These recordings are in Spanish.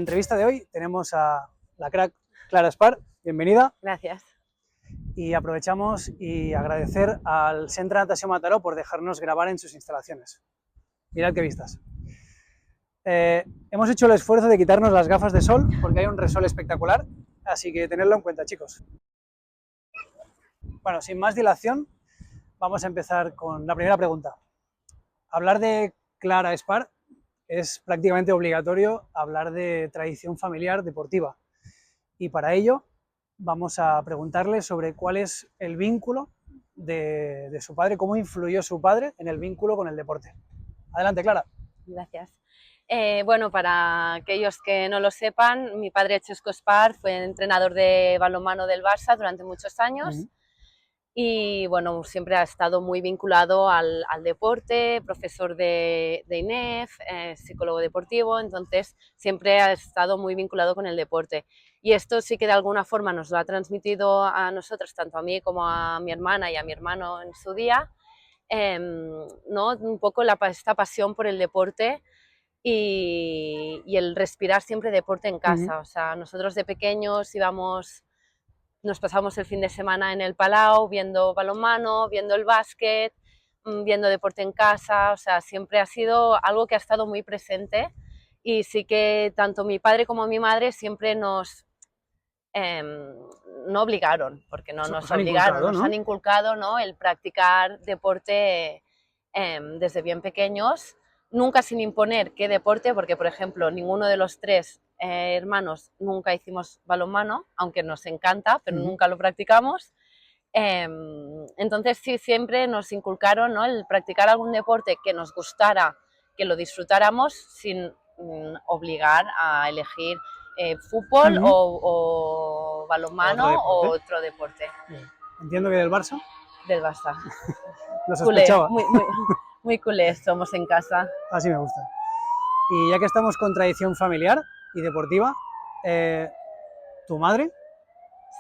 entrevista de hoy tenemos a la crack Clara Espart. Bienvenida. Gracias. Y aprovechamos y agradecer al Centre Natació Mataró por dejarnos grabar en sus instalaciones. Mirad qué vistas. Hemos hecho el esfuerzo de quitarnos las gafas de sol porque hay un resol espectacular, así que tenedlo en cuenta, chicos. Bueno, sin más dilación, vamos a empezar con la primera pregunta. Hablar de Clara Espart es prácticamente obligatorio hablar de tradición familiar deportiva, y para ello vamos a preguntarle sobre cuál es el vínculo de su padre, cómo influyó su padre en el vínculo con el deporte. Adelante, Clara. Gracias. Bueno, para aquellos que no lo sepan, mi padre Chesco Espart fue entrenador de balonmano del Barça durante muchos años. Y bueno, siempre ha estado muy vinculado al deporte, profesor de INEF, psicólogo deportivo, entonces siempre ha estado muy vinculado con el deporte. Y esto sí que de alguna forma nos lo ha transmitido a nosotros, tanto a mí como a mi hermana y a mi hermano en su día, ¿no? Un poco esta pasión por el deporte y el respirar siempre deporte en casa. O sea, nosotros de pequeños nos pasábamos el fin de semana en el Palau viendo balonmano, viendo el básquet, viendo deporte en casa, o sea, siempre ha sido algo que ha estado muy presente, y sí que tanto mi padre como mi madre siempre nos no obligaron, porque no nos obligaron, nos han inculcado, ¿no?, el practicar deporte desde bien pequeños, nunca sin imponer qué deporte, porque por ejemplo ninguno de los tres hermanos nunca hicimos balonmano, aunque nos encanta, pero nunca lo practicamos. Entonces sí, siempre nos inculcaron, ¿no?, el practicar algún deporte que nos gustara, que lo disfrutáramos sin obligar a elegir fútbol o balonmano o otro deporte. Entiendo que del Barça. Del Barça. Lo sospechaba. Culé, muy culés somos en casa. Así me gusta. Y ya que estamos con tradición familiar y deportiva, ¿tu madre?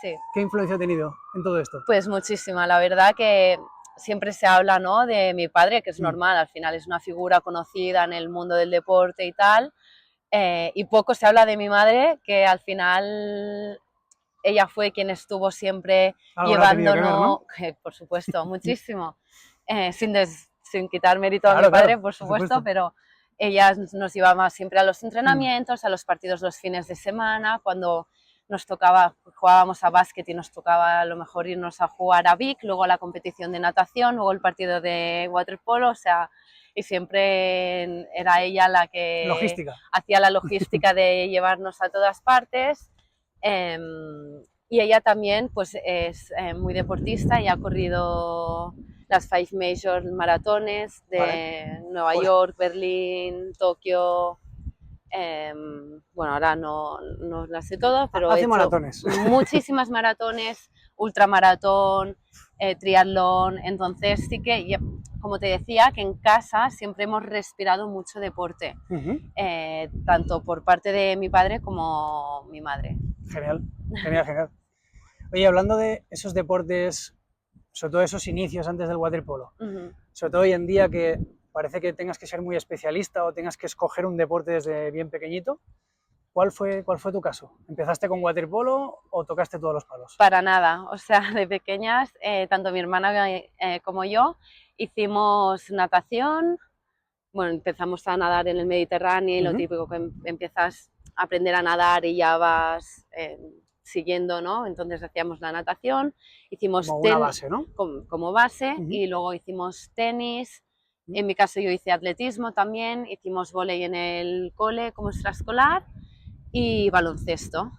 Sí. ¿Qué influencia ha tenido en todo esto? Pues muchísima, la verdad que siempre se habla, ¿no?, de mi padre, que es normal, al final es una figura conocida en el mundo del deporte y tal, y poco se habla de mi madre, que al final ella fue quien estuvo siempre llevándonos, por supuesto, muchísimo, sin quitar mérito a mi padre, por supuesto, pero ella nos llevaba siempre a los entrenamientos, a los partidos los fines de semana, cuando nos tocaba, jugábamos a básquet y nos tocaba a lo mejor irnos a jugar a Vic, luego a la competición de natación, luego el partido de waterpolo, o sea, y siempre era ella la que hacía la logística de llevarnos a todas partes. Y ella también pues es muy deportista y ha corrido las 5 major maratones de Nueva York, Berlín, Tokio. Bueno, ahora no las sé todas, pero hace he hecho maratones. Muchísimas maratones, ultramaratón, triatlón. Entonces sí que, como te decía, que en casa siempre hemos respirado mucho deporte, tanto por parte de mi padre como mi madre. Genial, genial, genial. Oye, hablando de esos deportes, sobre todo esos inicios antes del waterpolo, sobre todo hoy en día que parece que tengas que ser muy especialista o tengas que escoger un deporte desde bien pequeñito, ¿cuál fue tu caso? ¿Empezaste con waterpolo o tocaste todos los palos? Para nada, o sea, de pequeñas, tanto mi hermana como yo hicimos natación. Bueno, empezamos a nadar en el Mediterráneo, lo típico que empiezas a aprender a nadar y ya vas siguiendo, ¿no? Entonces hacíamos la natación, hicimos como una base, ¿no? Como base, y luego hicimos tenis. En mi caso yo hice atletismo también, hicimos vóley en el cole como extraescolar y baloncesto.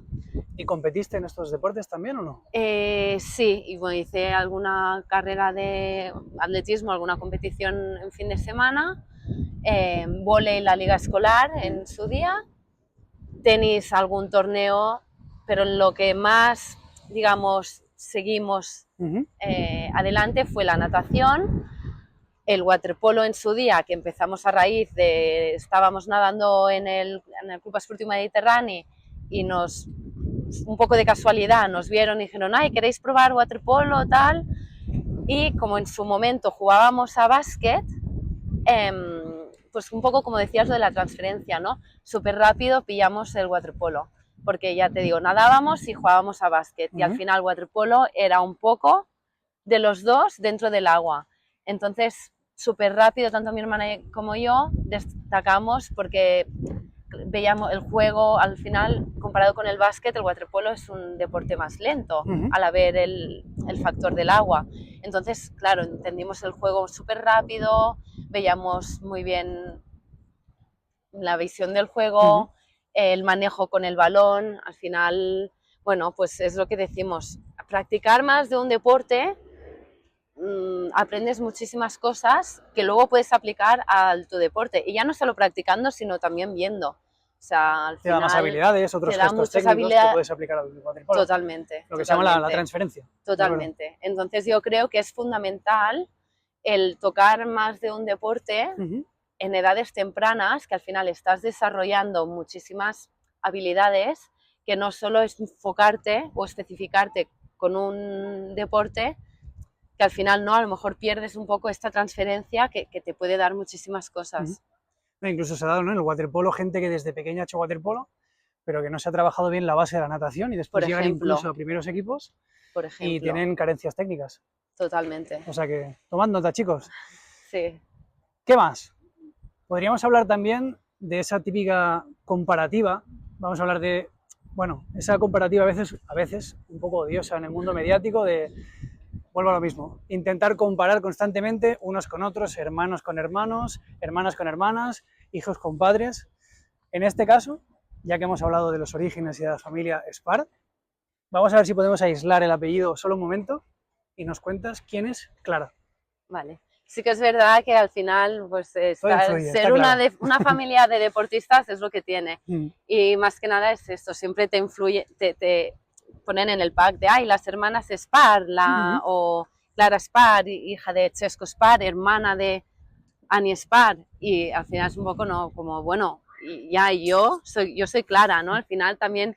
¿Y competiste en estos deportes también o no? Sí, y bueno, hice alguna carrera de atletismo, alguna competición en fin de semana, vóley la liga escolar en su día, tenis algún torneo, pero lo que más, digamos, seguimos adelante fue la natación. El waterpolo en su día, que empezamos a raíz de, estábamos nadando en el Club Esportiu Mediterrani y un poco de casualidad nos vieron y dijeron, ay, ¿queréis probar waterpolo, tal? Y como en su momento jugábamos a básquet, pues un poco como decías lo de la transferencia, ¿no? Súper rápido pillamos el waterpolo, porque ya te digo, nadábamos y jugábamos a básquet, y al final waterpolo era un poco de los dos dentro del agua. Entonces, súper rápido, tanto mi hermana como yo, destacamos porque veíamos el juego, al final, comparado con el básquet, el waterpolo es un deporte más lento, al haber el factor del agua. Entonces, claro, entendimos el juego súper rápido, veíamos muy bien la visión del juego, el manejo con el balón, al final, bueno, pues es lo que decimos, practicar más de un deporte, aprendes muchísimas cosas que luego puedes aplicar a tu deporte, y ya no solo practicando, sino también viendo. O sea, al Te da final más habilidades, otros te da gestos muchas técnicos que puedes aplicar al waterpolo. Totalmente. Lo que se llama la transferencia. Totalmente. Entonces yo creo que es fundamental el tocar más de un deporte en edades tempranas, que al final estás desarrollando muchísimas habilidades, que no solo es enfocarte o especificarte con un deporte, que al final no, a lo mejor pierdes un poco esta transferencia que te puede dar muchísimas cosas. Incluso se ha dado, ¿no?, en el waterpolo gente que desde pequeña ha hecho waterpolo, pero que no se ha trabajado bien la base de la natación y después llegan incluso a primeros equipos y tienen carencias técnicas. Totalmente. O sea que, tomad nota, chicos. Sí. ¿Qué más? Podríamos hablar también de esa típica comparativa. Vamos a hablar de, bueno, esa comparativa a veces un poco odiosa en el mundo mediático de, vuelvo a lo mismo, intentar comparar constantemente unos con otros, hermanos con hermanos, hermanas con hermanas, hijos con padres. En este caso, ya que hemos hablado de los orígenes y de la familia Espar, vamos a ver si podemos aislar el apellido solo un momento y nos cuentas quién es Clara. Vale. Sí que es verdad que al final, pues ser una familia de deportistas es lo que tiene. Y más que nada es esto, siempre te influye, te ponen en el pack de, ay, las hermanas Espar, o Clara Espar, hija de Chesco Espar, hermana de Ani Espar, y al final es un poco, no, como, bueno, ya yo soy Clara, ¿no? Al final también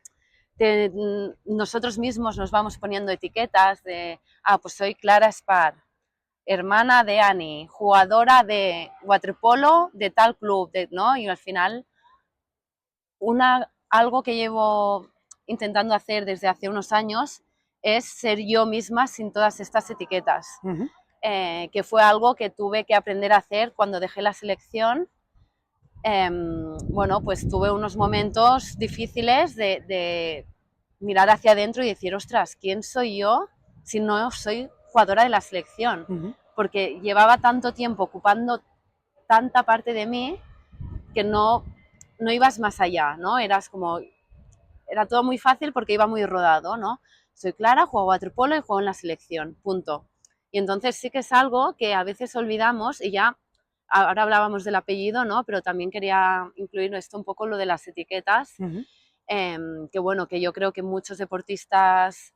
nosotros mismos nos vamos poniendo etiquetas de, pues soy Clara Espar, hermana de Ani, jugadora de waterpolo de tal club, ¿no? Y al final, algo que llevo intentando hacer desde hace unos años es ser yo misma sin todas estas etiquetas, que fue algo que tuve que aprender a hacer cuando dejé la selección. Bueno, pues tuve unos momentos difíciles de mirar hacia adentro y decir, ostras, ¿quién soy yo si no soy jugadora de la selección? Porque llevaba tanto tiempo ocupando tanta parte de mí que no ibas más allá, ¿no? Era todo muy fácil porque iba muy rodado, ¿no? Soy Clara, juego waterpolo y juego en la selección, punto. Y entonces sí que es algo que a veces olvidamos, y ya ahora hablábamos del apellido, ¿no? Pero también quería incluir esto un poco, lo de las etiquetas, que bueno, que yo creo que muchos deportistas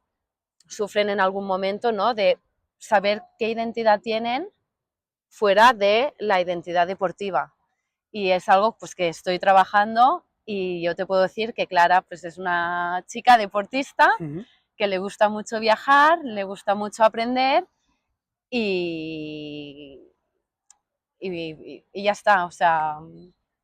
sufren en algún momento, ¿no? De saber qué identidad tienen fuera de la identidad deportiva. Y es algo pues que estoy trabajando, y yo te puedo decir que Clara pues es una chica deportista que le gusta mucho viajar, le gusta mucho aprender y ya está, o sea...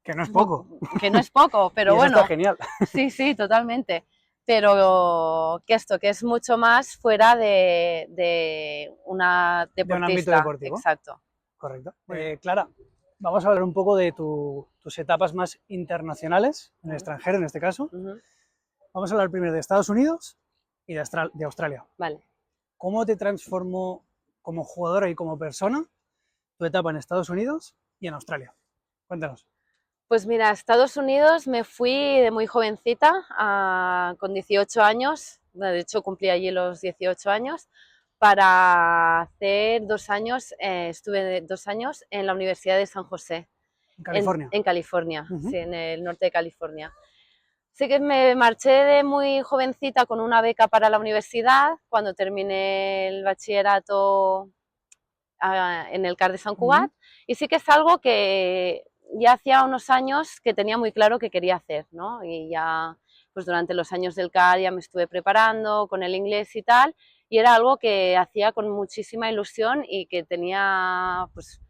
Que no es poco. Que no es poco, pero y eso bueno... está genial. Sí, totalmente. Pero que es mucho más fuera de una deportista. De un ámbito deportivo. Exacto. Correcto. Clara, vamos a hablar un poco de tus etapas más internacionales, en el extranjero en este caso. Vamos a hablar primero de Estados Unidos y de Australia. Vale. ¿Cómo te transformó como jugadora y como persona tu etapa en Estados Unidos y en Australia? Cuéntanos. Pues mira, a Estados Unidos me fui de muy jovencita, con 18 años, de hecho cumplí allí los 18 años, para hacer 2 años, estuve 2 años en la Universidad de San José. ¿En California? En California, sí, en el norte de California. Sí que me marché de muy jovencita con una beca para la universidad, cuando terminé el bachillerato en el CAR de Sant Cugat, y sí que es algo que ya hacía unos años que tenía muy claro que quería hacer, ¿no? Y ya pues durante los años del CAR ya me estuve preparando con el inglés y tal, y era algo que hacía con muchísima ilusión y que tenía pues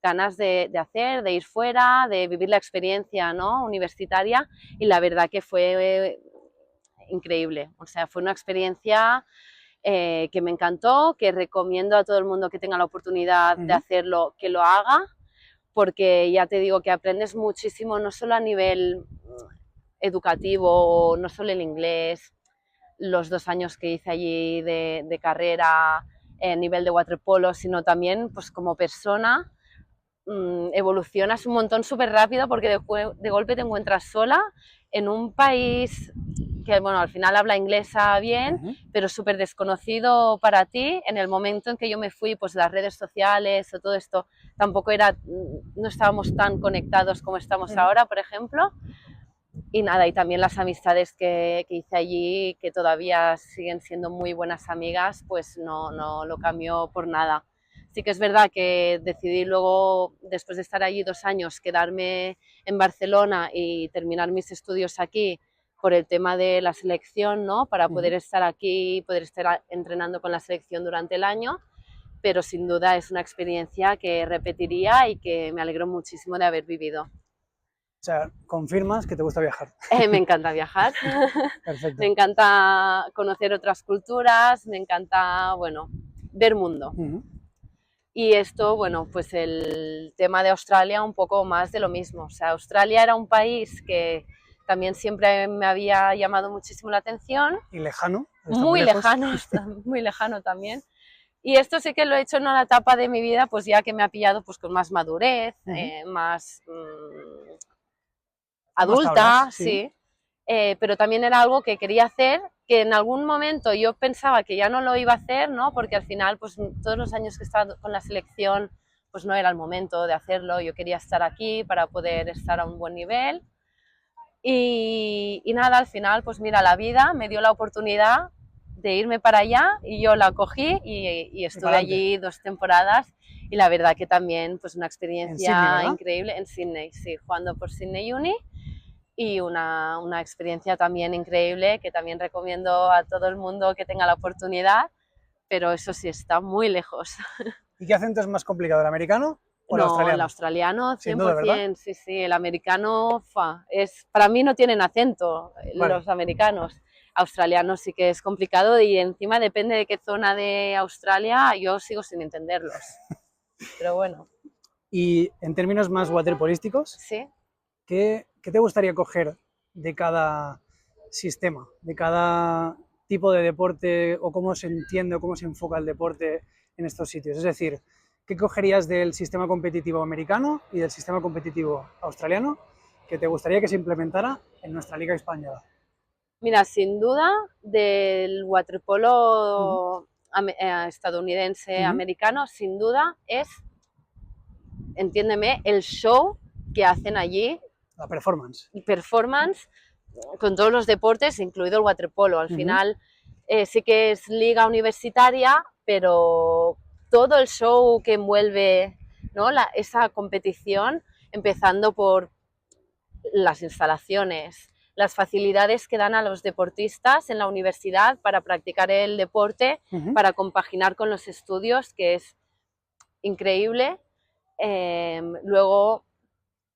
ganas de hacer, de ir fuera, de vivir la experiencia, ¿no?, universitaria, y la verdad que fue increíble. O sea, fue una experiencia que me encantó, que recomiendo a todo el mundo que tenga la oportunidad de hacerlo, que lo haga, porque ya te digo que aprendes muchísimo, no solo a nivel educativo, no solo el inglés, los 2 años que hice allí de carrera, a nivel de waterpolo, sino también pues como persona. Evolucionas un montón súper rápido porque de golpe te encuentras sola en un país que, bueno, al final habla inglesa bien, pero súper desconocido para ti. En el momento en que yo me fui, pues las redes sociales o todo esto tampoco no estábamos tan conectados como estamos ahora, por ejemplo. Y nada, y también las amistades que hice allí, que todavía siguen siendo muy buenas amigas, pues no lo cambió por nada. Sí que es verdad que decidí luego, después de estar allí 2 años, quedarme en Barcelona y terminar mis estudios aquí por el tema de la selección, ¿no?, para poder estar aquí, poder estar entrenando con la selección durante el año, pero sin duda es una experiencia que repetiría y que me alegro muchísimo de haber vivido. O sea, confirmas que te gusta viajar. Me encanta viajar, Perfecto. me encanta conocer otras culturas, me encanta, bueno, ver mundo. Y esto, bueno, pues el tema de Australia un poco más de lo mismo. O sea, Australia era un país que también siempre me había llamado muchísimo la atención. Y lejano. Muy lejano, muy lejano también. Y esto sí que lo he hecho en una etapa de mi vida, pues ya que me ha pillado pues con más madurez, más adulta, tablas, sí. Pero también era algo que quería hacer, que en algún momento yo pensaba que ya no lo iba a hacer, ¿no?, porque al final, pues todos los años que he estado con la selección, pues no era el momento de hacerlo. Yo quería estar aquí para poder estar a un buen nivel. Y nada, al final, pues mira, la vida me dio la oportunidad de irme para allá y yo la cogí y estuve allí 2 temporadas, y la verdad que también pues una experiencia increíble en Sydney, sí, jugando por Sydney Uni, y una experiencia también increíble que también recomiendo a todo el mundo que tenga la oportunidad, pero eso sí, está muy lejos. ¿Y qué acento es más complicado, el americano o el No, australiano? el australiano 100%, sin duda, ¿verdad? sí, sí, el americano, para mí no tienen acento los americanos. Australiano sí que es complicado, y encima depende de qué zona de Australia, yo sigo sin entenderlos, pero bueno. Y en términos más waterpolísticos, Sí. ¿qué te gustaría coger de cada sistema, de cada tipo de deporte, o cómo se entiende o cómo se enfoca el deporte en estos sitios? Es decir, ¿qué cogerías del sistema competitivo americano y del sistema competitivo australiano que te gustaría que se implementara en nuestra liga española? Mira, sin duda, del waterpolo estadounidense, americano, sin duda es, entiéndeme, el show que hacen allí, La performance. performance, con todos los deportes, incluido el waterpolo. Al final sí que es liga universitaria, pero todo el show que envuelve, ¿no?, esa competición, empezando por las instalaciones, las facilidades que dan a los deportistas en la universidad para practicar el deporte, para compaginar con los estudios, que es increíble. Luego,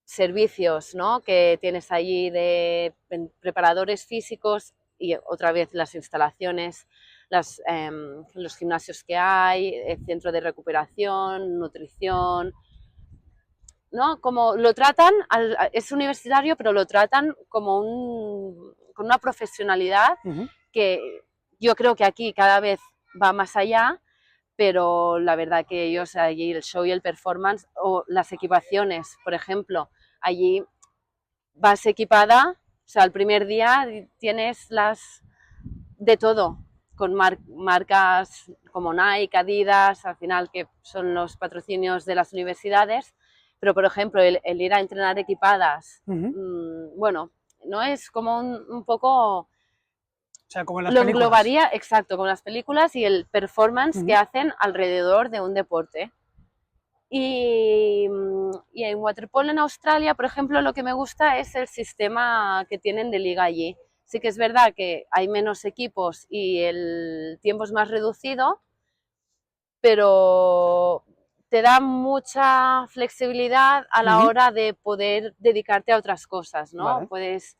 servicios, ¿no?, que tienes allí de preparadores físicos, y otra vez las instalaciones, los gimnasios que hay, el centro de recuperación, nutrición, ¿no? Como lo tratan, es universitario, pero lo tratan como con una profesionalidad que yo creo que aquí cada vez va más allá, pero la verdad que ellos allí, el show y el performance, o las equipaciones, por ejemplo, allí vas equipada, o sea, el primer día tienes de todo, con marcas como Nike, Adidas, al final, que son los patrocinios de las universidades, pero por ejemplo, el ir a entrenar equipadas, bueno, no es como un poco... O sea, como en las lo películas. englobaría, exacto, con las películas y el performance que hacen alrededor de un deporte. Y en waterpolo en Australia, por ejemplo, lo que me gusta es el sistema que tienen de liga allí. Sí que es verdad que hay menos equipos y el tiempo es más reducido, pero te da mucha flexibilidad a la hora de poder dedicarte a otras cosas, ¿no? Vale. Puedes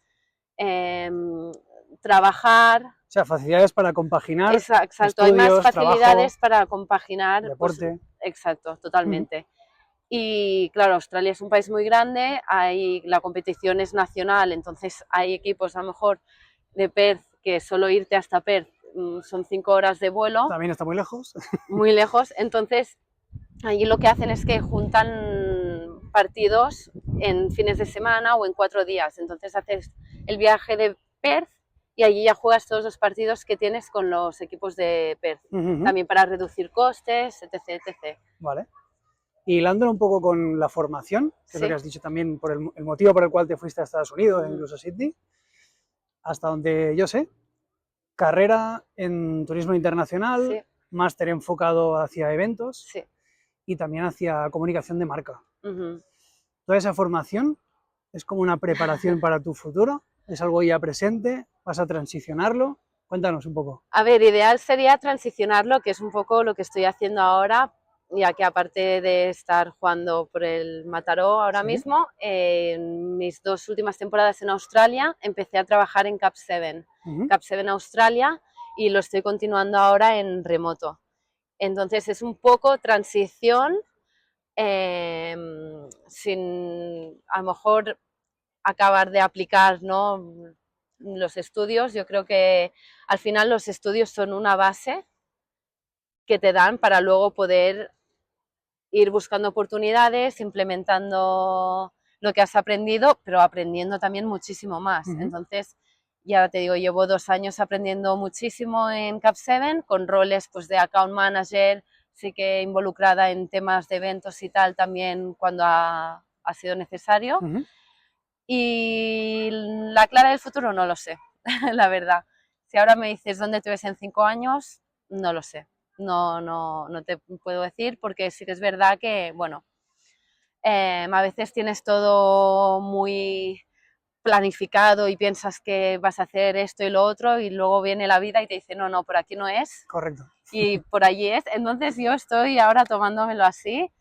trabajar. O sea, facilidades para compaginar. Exacto, estudios, hay más facilidades trabajo, para compaginar. deporte. Pues, exacto, totalmente. Y claro, Australia es un país muy grande, la competición es nacional, entonces hay equipos a lo mejor de Perth que solo irte hasta Perth son 5 horas de vuelo. También está muy lejos. Muy lejos, entonces allí lo que hacen es que juntan partidos en fines de semana o en 4 días, entonces haces el viaje de Perth y allí ya juegas todos los partidos que tienes con los equipos de Perth, también para reducir costes, etc, etc. Vale. Y hilándolo un poco con la formación, que es lo que has dicho también, por el motivo por el cual te fuiste a Estados Unidos, incluso a Sydney, hasta donde yo sé, carrera en turismo internacional, máster enfocado hacia eventos y también hacia comunicación de marca. Toda esa formación es como una preparación para tu futuro, es algo ya presente, vas a transicionarlo. Cuéntanos un poco. A ver, ideal sería transicionarlo, que es un poco lo que estoy haciendo ahora, ya que aparte de estar jugando por el Mataró ahora mismo, en mis 2 últimas temporadas en Australia empecé a trabajar en Cap 7, Cap 7 Australia, y lo estoy continuando ahora en remoto. Entonces es un poco transición, sin a lo mejor acabar de aplicar, ¿no?, los estudios. Yo creo que al final los estudios son una base que te dan para luego poder ir buscando oportunidades, implementando lo que has aprendido, pero aprendiendo también muchísimo más. Entonces, ya te digo, llevo 2 años aprendiendo muchísimo en Cap 7, con roles pues de account manager, sí que involucrada en temas de eventos y tal también cuando ha sido necesario. Y la clara del futuro no lo sé, la verdad. Si ahora me dices dónde te ves en 5 años, no lo sé. No te puedo decir, porque sí que es verdad que, bueno, a veces tienes todo muy planificado y piensas que vas a hacer esto y lo otro, y luego viene la vida y te dice, no, por aquí no es. Correcto. Y por allí es. Entonces yo estoy ahora tomándomelo así,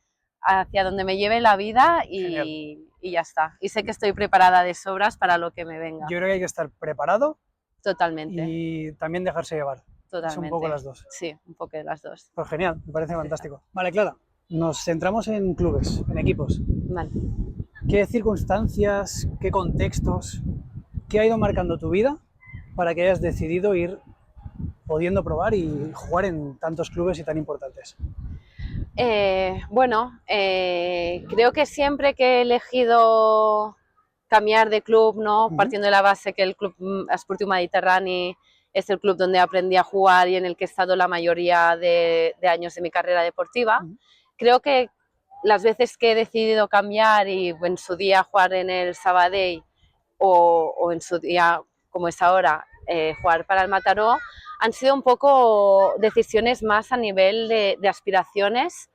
hacia donde me lleve la vida y ya está. Y sé que estoy preparada de sobras para lo que me venga. Yo creo que hay que estar preparado. Totalmente. Y también dejarse llevar. Totalmente. Son un poco las dos. Sí, un poco de las dos. Pues genial, me parece fantástico. Vale, Clara, nos centramos en clubes, en equipos. Vale. ¿Qué circunstancias, qué contextos, qué ha ido marcando tu vida para que hayas decidido ir pudiendo probar y jugar en tantos clubes y tan importantes? Bueno, creo que siempre que he elegido cambiar de club, ¿no? Partiendo de la base que el Club Esportiu Mediterrani es el club donde aprendí a jugar y en el que he estado la mayoría de años de mi carrera deportiva, creo que las veces que he decidido cambiar y en su día jugar en el Sabadell o en su día, como es ahora, jugar para el Mataró, han sido un poco decisiones más a nivel de aspiraciones,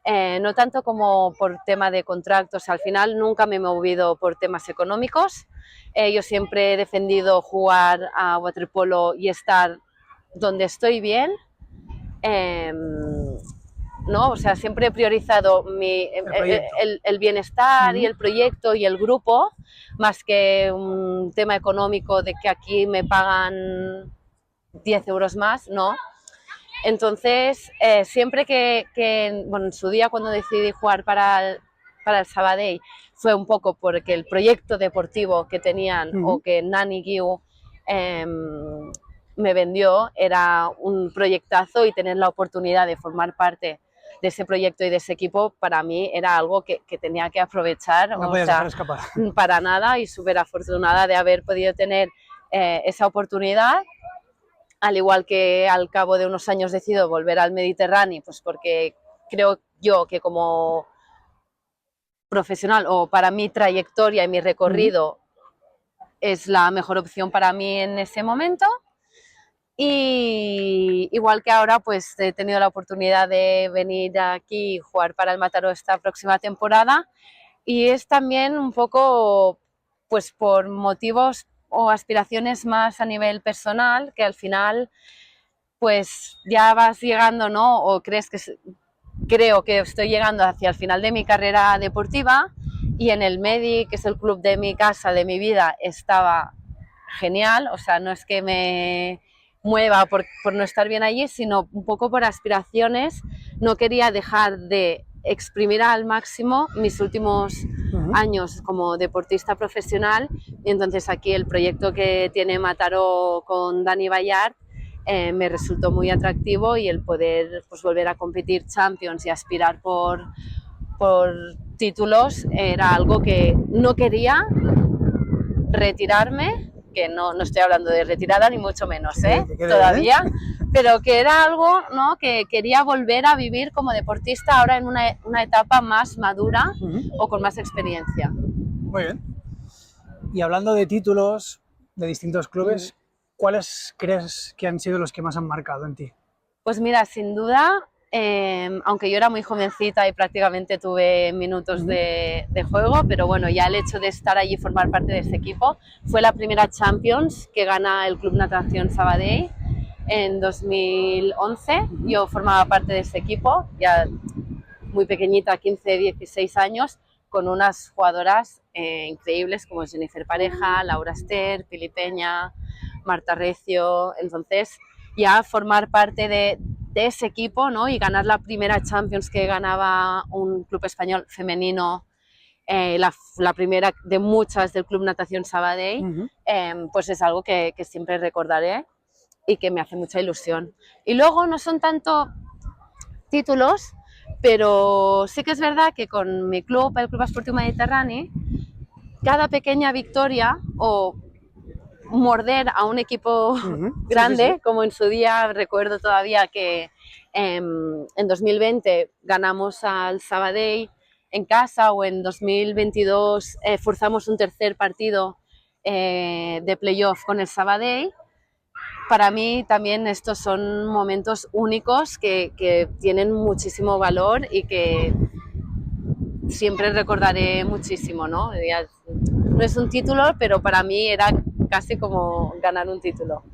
no tanto como por tema de contratos. Al final nunca me he movido por temas económicos. Yo siempre he defendido jugar a waterpolo y estar donde estoy bien. ¿No? O sea, siempre he priorizado el bienestar y el proyecto y el grupo, más que un tema económico de que aquí me pagan 10 euros más, ¿no? Entonces, siempre bueno, en su día cuando decidí jugar para el Sabadell, fue un poco porque el proyecto deportivo que tenían o que Nani Guiu me vendió era un proyectazo, y tener la oportunidad de formar parte de ese proyecto y de ese equipo para mí era algo que tenía que aprovechar. No podías dejar escapar. Para nada, y súper afortunada de haber podido tener esa oportunidad. Al igual que al cabo de unos años decido volver al Mediterráneo, pues porque creo yo que como profesional o para mi trayectoria y mi recorrido es la mejor opción para mí en ese momento. Y igual que ahora, pues he tenido la oportunidad de venir aquí y jugar para el Mataró esta próxima temporada, y es también un poco pues por motivos o aspiraciones más a nivel personal, que al final pues ya vas llegando, ¿no? O crees que creo que estoy llegando hacia el final de mi carrera deportiva y en el Medi, que es el club de mi casa, de mi vida, estaba genial, o sea, no es que me mueva por no estar bien allí, sino un poco por aspiraciones. No quería dejar de exprimir al máximo mis últimos años como deportista profesional, y entonces aquí el proyecto que tiene Mataró con Dani Ballart me resultó muy atractivo, y el poder pues volver a competir Champions y aspirar por títulos era algo que no quería retirarme, que no estoy hablando de retirada ni mucho menos, todavía, pero que era algo, ¿no?, que quería volver a vivir como deportista ahora en una etapa más madura o con más experiencia. Muy bien. Y hablando de títulos de distintos clubes, ¿cuáles crees que han sido los que más han marcado en ti? Pues mira, sin duda, aunque yo era muy jovencita y prácticamente tuve minutos de juego, pero bueno, ya el hecho de estar allí y formar parte de ese equipo, fue la primera Champions que gana el Club Natación Sabadell en 2011. Yo formaba parte de ese equipo, ya muy pequeñita, 15, 16 años, con unas jugadoras increíbles como Jennifer Pareja, Laura Ester, Pili Peña, Marta Recio. Entonces, ya formar parte de ese equipo, ¿no?, y ganar la primera Champions que ganaba un club español femenino, la primera de muchas del Club Natación Sabadell, pues es algo que siempre recordaré y que me hace mucha ilusión. Y luego no son tanto títulos, pero sí que es verdad que con mi club, el Club Esportiu Mediterrani, cada pequeña victoria o morder a un equipo grande, como en su día recuerdo todavía que en 2020 ganamos al Sabadell en casa, o en 2022 forzamos un tercer partido de playoff con el Sabadell. Para mí también estos son momentos únicos que tienen muchísimo valor y que siempre recordaré muchísimo, ¿no? No es un título, pero para mí era casi como ganar un título.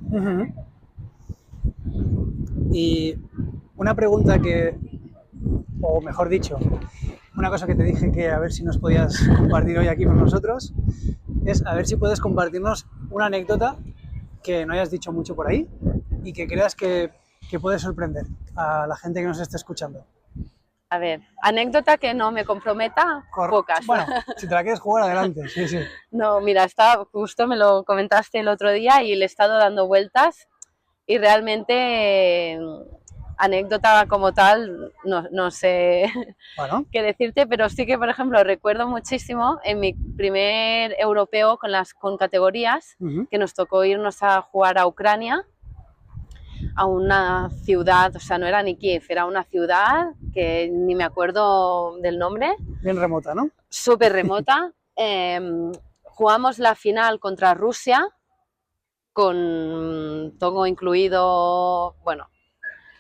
Y una pregunta o mejor dicho, una cosa que te dije que a ver si nos podías compartir hoy aquí con nosotros, es a ver si puedes compartirnos una anécdota que no hayas dicho mucho por ahí y que creas que puede sorprender a la gente que nos esté escuchando. A ver, anécdota que no me comprometa, pocas. Bueno, si te la quieres jugar, adelante, sí. No, mira, justo me lo comentaste el otro día y le he estado dando vueltas, y realmente anécdota como tal no sé qué decirte, pero sí que, por ejemplo, recuerdo muchísimo en mi primer europeo con categorías, que nos tocó irnos a jugar a Ucrania, a una ciudad, o sea, no era ni Kiev, era una ciudad que ni me acuerdo del nombre. Bien remota, ¿no? Súper remota. Jugamos la final contra Rusia, con todo incluido, bueno,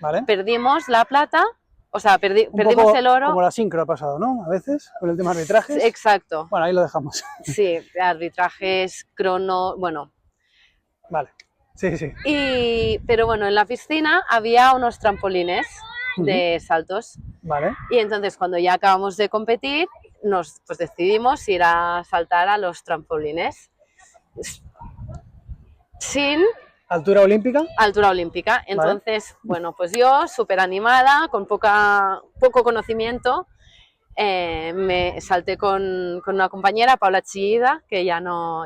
¿vale? Perdimos la plata, o sea, perdimos el oro. Como la sincro ha pasado, ¿no? A veces, con el tema de arbitrajes. Exacto. Bueno, ahí lo dejamos. Sí, arbitrajes, bueno. Vale. Sí. Pero bueno, en la piscina había unos trampolines de saltos. Vale. Y entonces, cuando ya acabamos de competir, pues decidimos ir a saltar a los trampolines. Sin ¿Altura olímpica? Altura olímpica. Entonces, vale, bueno, pues yo, súper animada, con poco conocimiento, me salté con una compañera, Paula Chillida, que ya no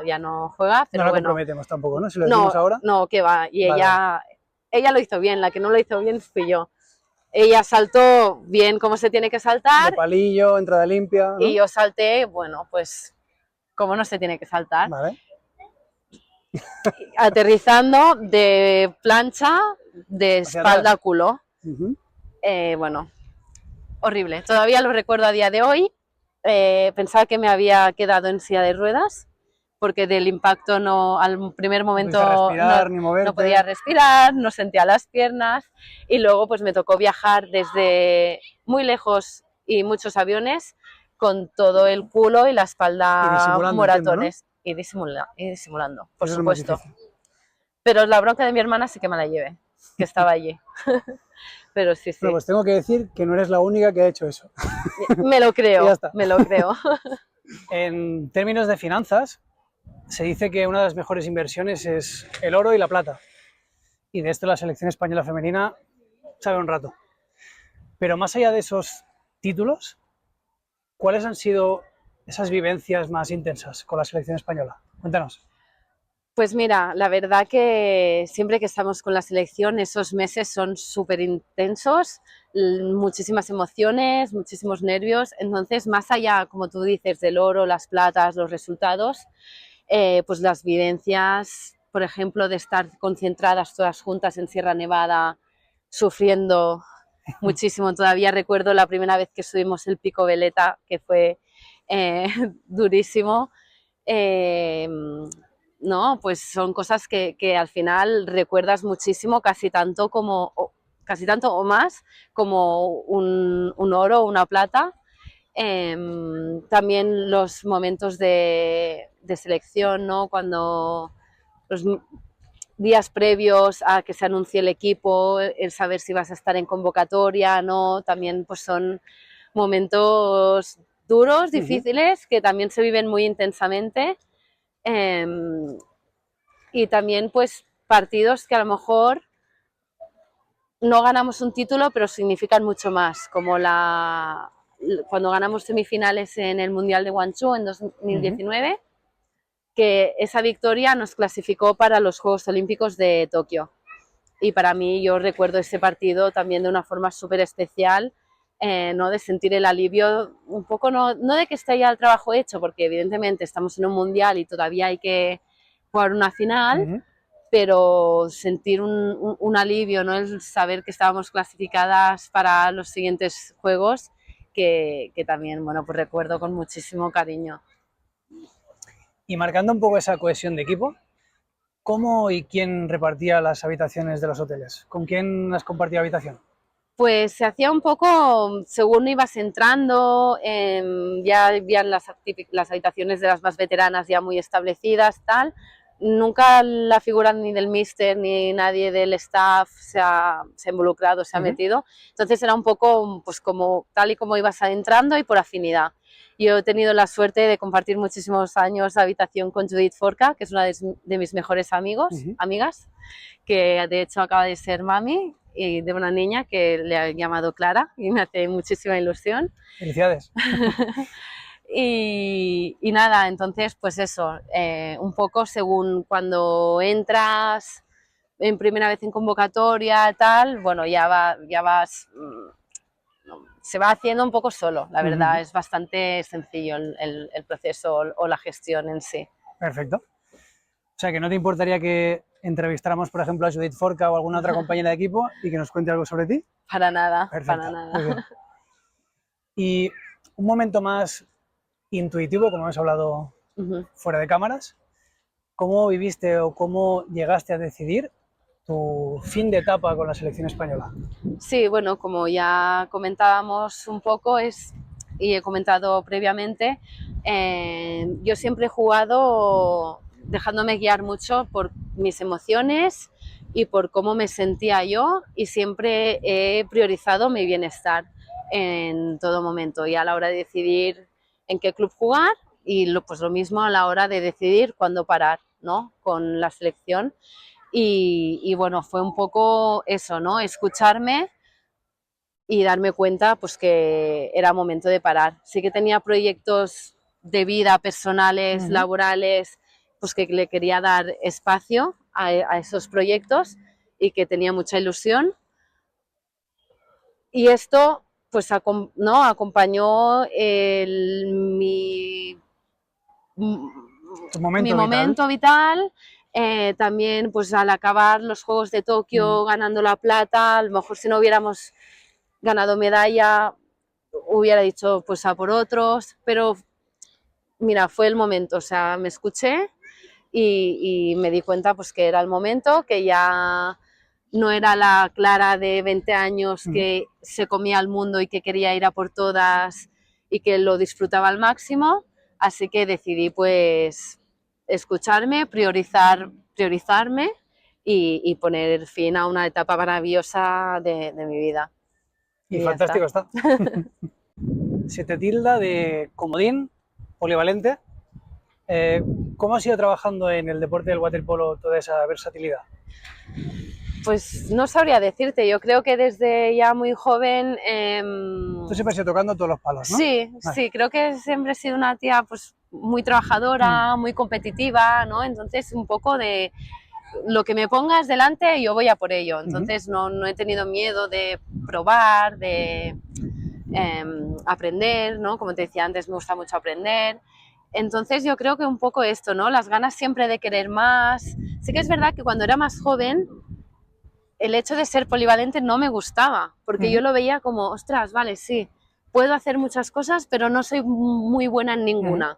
juega. Pero no la bueno, comprometemos tampoco, ¿no? Si lo decimos ahora. No, que va. Y vale. ella lo hizo bien, la que no lo hizo bien fui yo. Ella saltó bien como se tiene que saltar. De palillo, entrada limpia, ¿no? Y yo salté, bueno, pues como no se tiene que saltar. Vale. Aterrizando de plancha, de espalda a culo. Bueno, horrible. Todavía lo recuerdo a día de hoy. Pensaba que me había quedado en silla de ruedas, porque del impacto al primer momento no podía respirar, no sentía las piernas, y luego pues me tocó viajar desde muy lejos y muchos aviones con todo el culo y la espalda moratones. Entiendo, ¿no? Y disimulando, por supuesto. Pero la bronca de mi hermana sí que me la llevé. que estaba allí. Pero sí, sí. Bueno, pues tengo que decir que no eres la única que ha hecho eso. Me lo creo, Ya está. me lo creo. En términos de finanzas, se dice que una de las mejores inversiones es el oro y la plata. Y de esto la selección española femenina sabe un rato. Pero más allá de esos títulos, ¿cuáles han sido esas vivencias más intensas con la selección española? Cuéntanos. Pues mira, la verdad que siempre que estamos con la selección, esos meses son súper intensos, muchísimas emociones, muchísimos nervios. Entonces, más allá, como tú dices, del oro, las platas, los resultados, pues las vivencias, por ejemplo, de estar concentradas todas juntas en Sierra Nevada, sufriendo muchísimo. Todavía recuerdo la primera vez que subimos el Pico Veleta, que fue durísimo. No, pues son cosas que al final recuerdas muchísimo, casi tanto o más como un oro o una plata. También los momentos de selección, ¿no? Cuando los días previos a que se anuncie el equipo, el saber si vas a estar en convocatoria, ¿no? También pues son momentos duros, difíciles, que también se viven muy intensamente. Y también pues partidos que a lo mejor no ganamos un título, pero significan mucho más, como cuando ganamos semifinales en el Mundial de Guangzhou en 2019, que esa victoria nos clasificó para los Juegos Olímpicos de Tokio. Y para mí yo recuerdo ese partido también de una forma súper especial, ¿no? De sentir el alivio, un poco no de que esté ya el trabajo hecho, porque evidentemente estamos en un mundial y todavía hay que jugar una final, pero sentir un alivio, ¿no? El saber que estábamos clasificadas para los siguientes juegos, que también, bueno, pues recuerdo con muchísimo cariño. Y marcando un poco esa cohesión de equipo, ¿cómo y quién repartía las habitaciones de los hoteles? ¿Con quién has compartido habitación? Pues se hacía un poco según ibas entrando, ya habían las habitaciones de las más veteranas ya muy establecidas, tal. Nunca la figura ni del míster ni nadie del staff se ha involucrado, se ha metido. Entonces era un poco pues como tal y como ibas entrando y por afinidad. Yo he tenido la suerte de compartir muchísimos años de habitación con Judith Forca, que es una de mis mejores amigas, que de hecho acaba de ser mami y de una niña que le ha llamado Clara y me hace muchísima ilusión. Felicidades. Y nada, entonces pues eso, un poco según cuando entras en primera vez en convocatoria, tal, bueno, ya vas, se va haciendo un poco solo, la verdad, es bastante sencillo el proceso o la gestión en sí. Perfecto. O sea, que no te importaría que entrevistáramos, por ejemplo, a Judith Forca o alguna otra compañera de equipo y que nos cuente algo sobre ti. Para nada, Perfecto, para nada. muy bien. Y un momento más intuitivo, como hemos hablado fuera de cámaras, ¿cómo viviste o cómo llegaste a decidir tu fin de etapa con la selección española? Sí, bueno, como ya comentábamos un poco y he comentado previamente, yo siempre he jugado dejándome guiar mucho por mis emociones y por cómo me sentía yo, y siempre he priorizado mi bienestar en todo momento, y a la hora de decidir en qué club jugar y pues lo mismo a la hora de decidir cuándo parar, ¿no? Con la selección. Y bueno, fue un poco eso, ¿no? Escucharme y darme cuenta pues que era momento de parar. Sí que tenía proyectos de vida personales, laborales, pues que le quería dar espacio a esos proyectos y que tenía mucha ilusión. Y esto pues ¿no? Acompañó mi momento vital. También pues al acabar los Juegos de Tokio ganando la plata, a lo mejor si no hubiéramos ganado medalla hubiera dicho pues a por otros, pero mira, fue el momento, o sea, me escuché y me di cuenta pues que era el momento, que ya no era la Clara de 20 años que se comía al mundo y que quería ir a por todas y que lo disfrutaba al máximo, así que decidí pues escucharme, priorizarme y poner fin a una etapa maravillosa de mi vida. Y ya fantástico está. Se te tilda de comodín, polivalente. ¿Cómo has ido trabajando en el deporte del waterpolo toda esa versatilidad? Pues no sabría decirte, yo creo que desde ya muy joven... Tú siempre has ido tocando todos los palos, ¿no? Sí, Vale. sí, creo que siempre he sido una tía pues muy trabajadora, muy competitiva, ¿no? Entonces un poco de lo que me pongas delante yo voy a por ello, entonces no he tenido miedo de probar, de aprender, ¿no? Como te decía antes, me gusta mucho aprender. Entonces yo creo que un poco esto, ¿no? Las ganas siempre de querer más. Sí que es verdad que cuando era más joven el hecho de ser polivalente no me gustaba, porque yo lo veía como, ostras, vale, sí, puedo hacer muchas cosas, pero no soy muy buena en ninguna,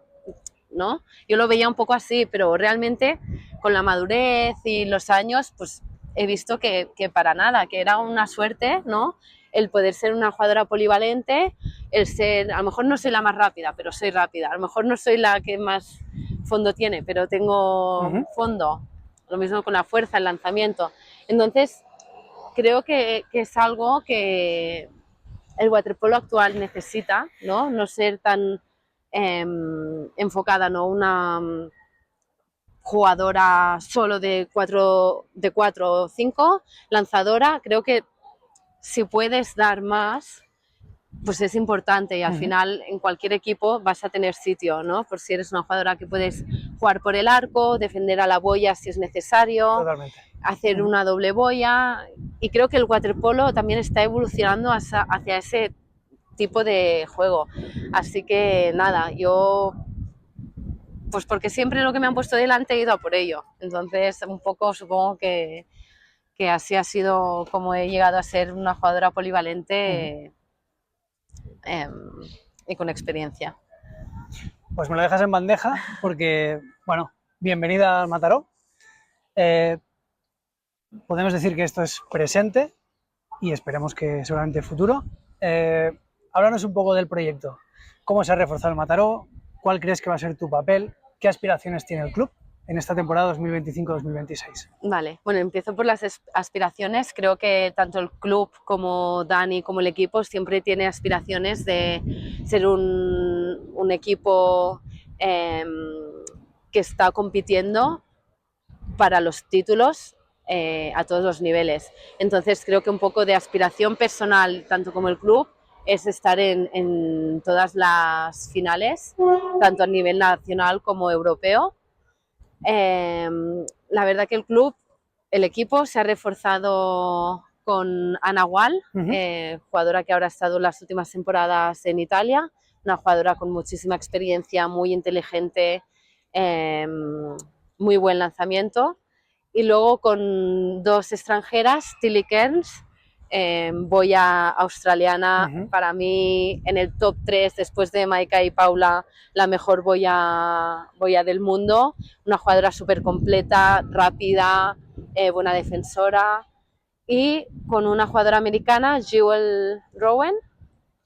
¿no? Yo lo veía un poco así, pero realmente con la madurez y los años, pues he visto que para nada, que era una suerte, ¿no? El poder ser una jugadora polivalente, el ser, a lo mejor no soy la más rápida, pero soy rápida, a lo mejor no soy la que más fondo tiene, pero tengo fondo, lo mismo con la fuerza, el lanzamiento. Entonces, creo que es algo que el waterpolo actual necesita, ¿no? No ser tan enfocada, ¿no? Una jugadora solo de 4 o 5, lanzadora. Creo que si puedes dar más, pues es importante y al final en cualquier equipo vas a tener sitio, ¿no? Por si eres una jugadora que puedes jugar por el arco, defender a la boya si es necesario. Totalmente. Hacer una doble boya, y creo que el waterpolo también está evolucionando hacia ese tipo de juego. Así que nada, yo pues porque siempre lo que me han puesto delante he ido a por ello. Entonces un poco supongo que así ha sido como he llegado a ser una jugadora polivalente y con experiencia. Pues me lo dejas en bandeja porque, bueno, bienvenida al Mataró. Podemos decir que esto es presente y esperemos que seguramente futuro. Háblanos un poco del proyecto. ¿Cómo se ha reforzado el Mataró? ¿Cuál crees que va a ser tu papel? ¿Qué aspiraciones tiene el club en esta temporada 2025-2026? Vale, bueno, empiezo por las aspiraciones. Creo que tanto el club como Dani como el equipo siempre tiene aspiraciones de ser un equipo que está compitiendo para los títulos a todos los niveles. Entonces creo que un poco de aspiración personal, tanto como el club, es estar en todas las finales, tanto a nivel nacional como europeo. La verdad que el club, el equipo se ha reforzado con Ana Gual, jugadora que ahora ha estado las últimas temporadas en Italia, una jugadora con muchísima experiencia, muy inteligente, muy buen lanzamiento. Y luego con dos extranjeras, Tilly Kearns, boya australiana, para mí en el top 3 después de Maika y Paula, la mejor boya del mundo, una jugadora súper completa, rápida, buena defensora, y con una jugadora americana, Jewel Rowan,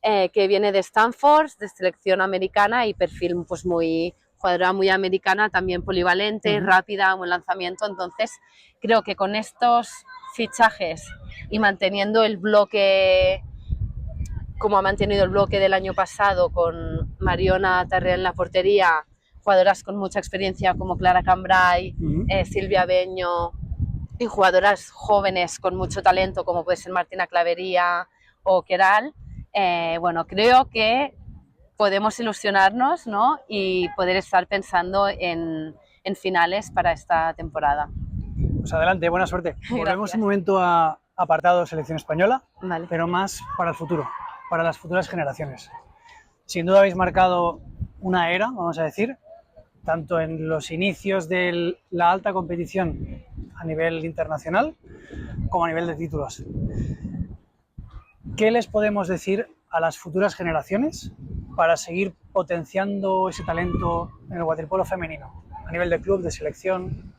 que viene de Stanford, de selección americana y perfil pues muy jugadora muy americana, también polivalente, rápida, buen lanzamiento. Entonces creo que con estos fichajes y manteniendo el bloque como ha mantenido el bloque del año pasado con Mariona Tarrea en la portería, jugadoras con mucha experiencia como Clara Cambrai, Silvia Beño, y jugadoras jóvenes con mucho talento como puede ser Martina Clavería o Keral, bueno, creo que podemos ilusionarnos, ¿no? Y poder estar pensando en finales para esta temporada. Pues adelante, buena suerte. Volvemos Gracias. un momento a apartado selección española, Vale. pero más para el futuro, para las futuras generaciones. Sin duda habéis marcado una era, vamos a decir, tanto en los inicios de la alta competición a nivel internacional como a nivel de títulos. ¿Qué les podemos decir a las futuras generaciones para seguir potenciando ese talento en el waterpolo femenino, a nivel de club, de selección?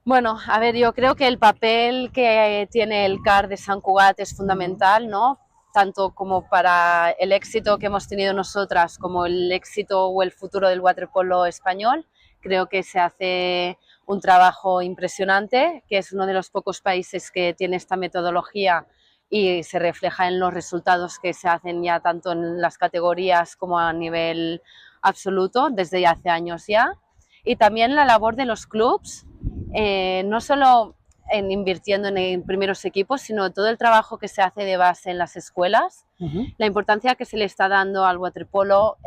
Bueno, a ver, yo creo que el papel que tiene el CAR de Sant Cugat es fundamental, ¿no? Tanto como para el éxito que hemos tenido nosotras, como el éxito o el futuro del waterpolo español. Creo que se hace un trabajo impresionante, que es uno de los pocos países que tiene esta metodología y se refleja en los resultados que se hacen ya tanto en las categorías como a nivel absoluto desde ya hace años ya. Y también la labor de los clubs, no solo en invirtiendo en primeros equipos, sino todo el trabajo que se hace de base en las escuelas, la importancia que se le está dando al waterpolo,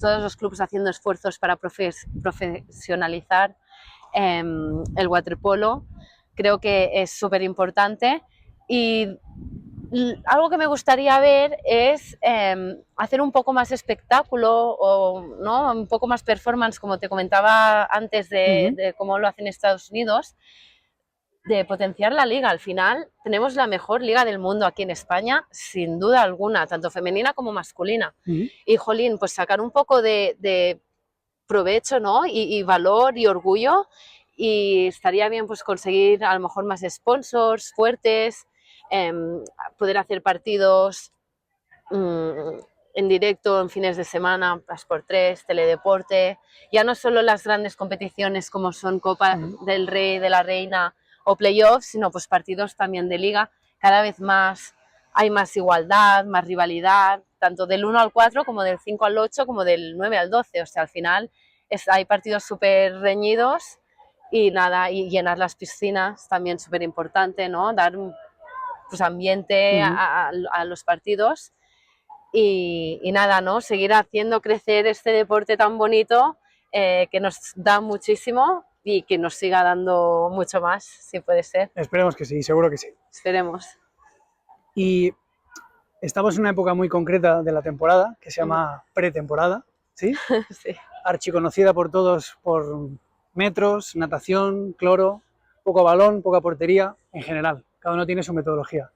todos los clubes haciendo esfuerzos para profesionalizar el waterpolo, creo que es súper importante. Y algo que me gustaría ver es hacer un poco más espectáculo o ¿no? un poco más performance, como te comentaba antes de cómo lo hacen Estados Unidos, de potenciar la liga. Al final tenemos la mejor liga del mundo aquí en España, sin duda alguna, tanto femenina como masculina. Y jolín, pues sacar un poco de provecho, ¿no? y valor y orgullo, y estaría bien pues conseguir a lo mejor más sponsors fuertes, poder hacer partidos en directo en fines de semana, Sport3, Teledeporte, ya no solo las grandes competiciones como son Copa del Rey, de la Reina o playoffs, sino pues partidos también de liga. Cada vez más hay más igualdad, más rivalidad, tanto del 1 al 4 como del 5 al 8 como del 9 al 12, o sea, al final hay partidos súper reñidos y nada, y llenar las piscinas también súper importante, ¿no? Dar pues ambiente a los partidos y nada, ¿no? Seguir haciendo crecer este deporte tan bonito que nos da muchísimo y que nos siga dando mucho más, si puede ser. Esperemos que sí, seguro que sí. Esperemos. Y estamos en una época muy concreta de la temporada, que se llama pretemporada, ¿sí? Sí. Archiconocida por todos por metros, natación, cloro, poco balón, poca portería, en general. Cada uno tiene su metodología.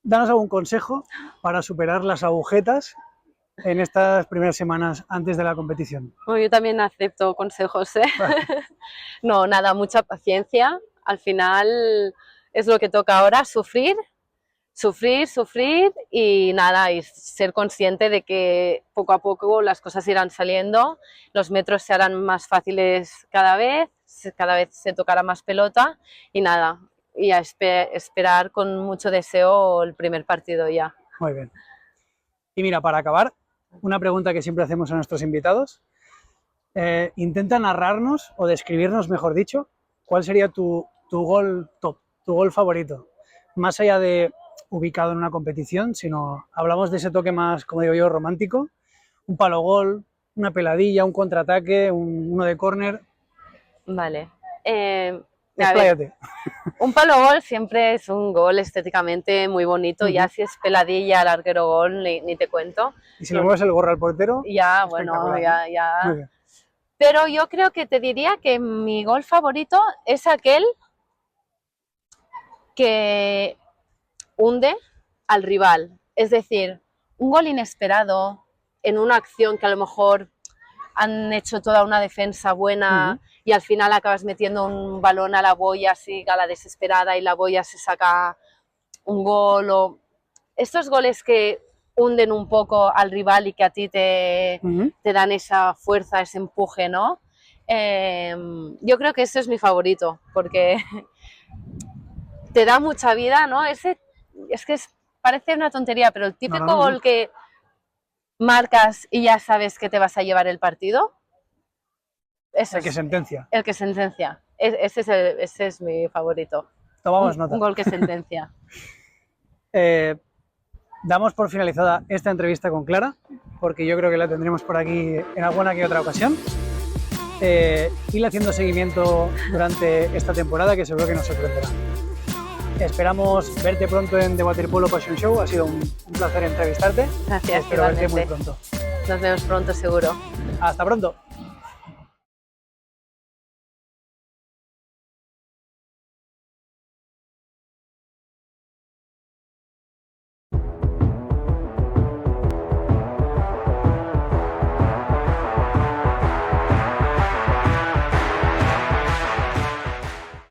Danos algún consejo para superar las agujetas en estas primeras semanas antes de la competición. Bueno, yo también acepto consejos, ¿eh? Vale. No, nada, mucha paciencia. Al final es lo que toca ahora, sufrir y nada, y ser consciente de que poco a poco las cosas irán saliendo, los metros se harán más fáciles cada vez se tocará más pelota y nada, y a esperar con mucho deseo el primer partido ya. Muy bien. Y mira, para acabar, una pregunta que siempre hacemos a nuestros invitados. Intenta narrarnos, o describirnos, mejor dicho, cuál sería tu gol top, tu gol favorito. Más allá de ubicado en una competición, sino hablamos de ese toque más, como digo yo, romántico. Un palo gol, una peladilla, un contraataque, uno de córner. Vale. Expláyate. Un palo gol siempre es un gol estéticamente muy bonito, ya si es peladilla al arquero gol, ni te cuento. Y si le mueves el gorro al portero, ya, bueno, ya. Pero yo creo que te diría que mi gol favorito es aquel que hunde al rival, es decir, un gol inesperado en una acción que a lo mejor han hecho toda una defensa buena y al final acabas metiendo un balón a la boya así a la desesperada y la boya se saca un gol, o estos goles que hunden un poco al rival y que a ti te dan esa fuerza, ese empuje, ¿no? Yo creo que ese es mi favorito porque te da mucha vida, ¿no? Es que parece una tontería, pero el típico gol que marcas y ya sabes que te vas a llevar el partido. El que sentencia. El que sentencia. Ese es mi favorito. Tomamos nota. Un gol que sentencia. Damos por finalizada esta entrevista con Clara, porque yo creo que la tendremos por aquí en alguna que otra ocasión. Ir haciendo seguimiento durante esta temporada, que seguro que nos sorprenderá. Esperamos verte pronto en The Waterpolo Passion Show. Ha sido un placer entrevistarte. Gracias. Espero verte muy pronto. Nos vemos pronto, seguro. Hasta pronto.